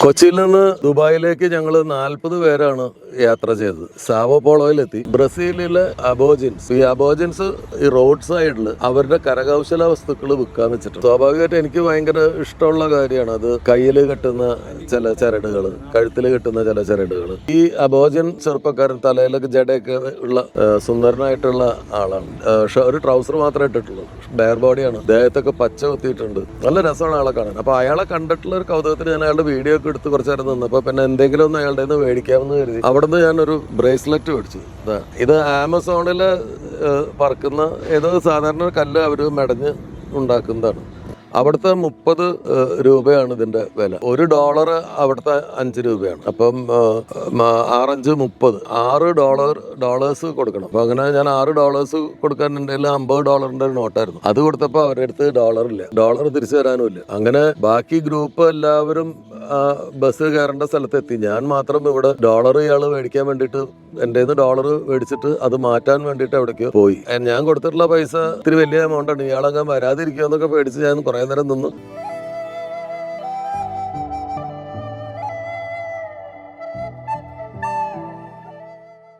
കൊച്ചിയിൽ നിന്ന് ദുബായിലേക്ക് ഞങ്ങൾ 40 പേരാണ് യാത്ര ചെയ്തത്. സാവോ പോളോയിലെത്തി. ബ്രസീലിലെ അബോജിൻസ്, ഈ അബോജിൻസ് ഈ റോഡ് സൈഡിൽ അവരുടെ കരകൗശല വസ്തുക്കൾ വിൽക്കാൻ വെച്ചിട്ടുണ്ട്. സ്വാഭാവികമായിട്ട് എനിക്ക് ഭയങ്കര ഇഷ്ടമുള്ള കാര്യമാണ് അത്. കയ്യിൽ കെട്ടുന്ന ചില ചരടുകൾ, കഴുത്തിൽ കെട്ടുന്ന ചില ചരടുകൾ. ഈ അബോജൻ ചെറുപ്പക്കാരൻ തലയിലൊക്കെ ജടയൊക്കെ ഉള്ള സുന്ദരനായിട്ടുള്ള ആളാണ്. ഒരു ട്രൗസർ മാത്രമേ ഇട്ടിട്ടുള്ളൂ, ബെയർ ബോഡിയാണ്, ദേഹത്തൊക്കെ പച്ച കുത്തിയിട്ടുണ്ട്. നല്ല രസമാണ് ആളെ കാണാൻ. അപ്പൊ അയാളെ കണ്ടിട്ടുള്ള ഒരു കൗതുകത്തിന് ഞാൻ അയാളുടെ വീഡിയോ ഒക്കെ എടുത്ത് കുറച്ചു നേരം നിന്നപ്പോൾ പിന്നെ എന്തെങ്കിലും ഒന്ന് അയാളുടെ നിന്ന് മേടിക്കാമെന്ന് കരുതി അവിടുന്ന് ഞാനൊരു ബ്രേസ്ലെറ്റ് മേടിച്ചു. ഇത് ആമസോണില് പറക്കുന്ന ഏതോ സാധാരണ കല്ല് അവര് മെടഞ്ഞ് ഉണ്ടാക്കുന്നതാണ്. അവിടുത്തെ 30 രൂപയാണ് ഇതിന്റെ വില. $1 അവിടുത്തെ 5 രൂപയാണ്. അപ്പം 6×5 30, $6 കൊടുക്കണം. അപ്പൊ അങ്ങനെ ഞാൻ $6 കൊടുക്കാൻ എൻ്റെ $50 നോട്ടായിരുന്നു. അത് കൊടുത്തപ്പോ അവരുടെ അടുത്ത് ഡോളർ തിരിച്ചു തരാനും ഇല്ല. അങ്ങനെ ബാക്കി ഗ്രൂപ്പ് എല്ലാവരും ബസ് കയറേണ്ട സ്ഥലത്തെത്തി. ഞാൻ മാത്രം ഇവിടെ ഡോളർ ഇയാള് മേടിക്കാൻ വേണ്ടിയിട്ട് എൻ്റെ ഡോളർ മേടിച്ചിട്ട് അത് മാറ്റാൻ വേണ്ടിയിട്ട് എവിടേക്കോ പോയി. ഞാൻ കൊടുത്തിട്ടുള്ള പൈസ ഇത്തിരി വലിയ എമൗണ്ടാണ്. ഇയാളങ്ങ് വരാതിരിക്കുക എന്നൊക്കെ പേടിച്ച് ഞാൻ കുറെ നേരം നിന്നു.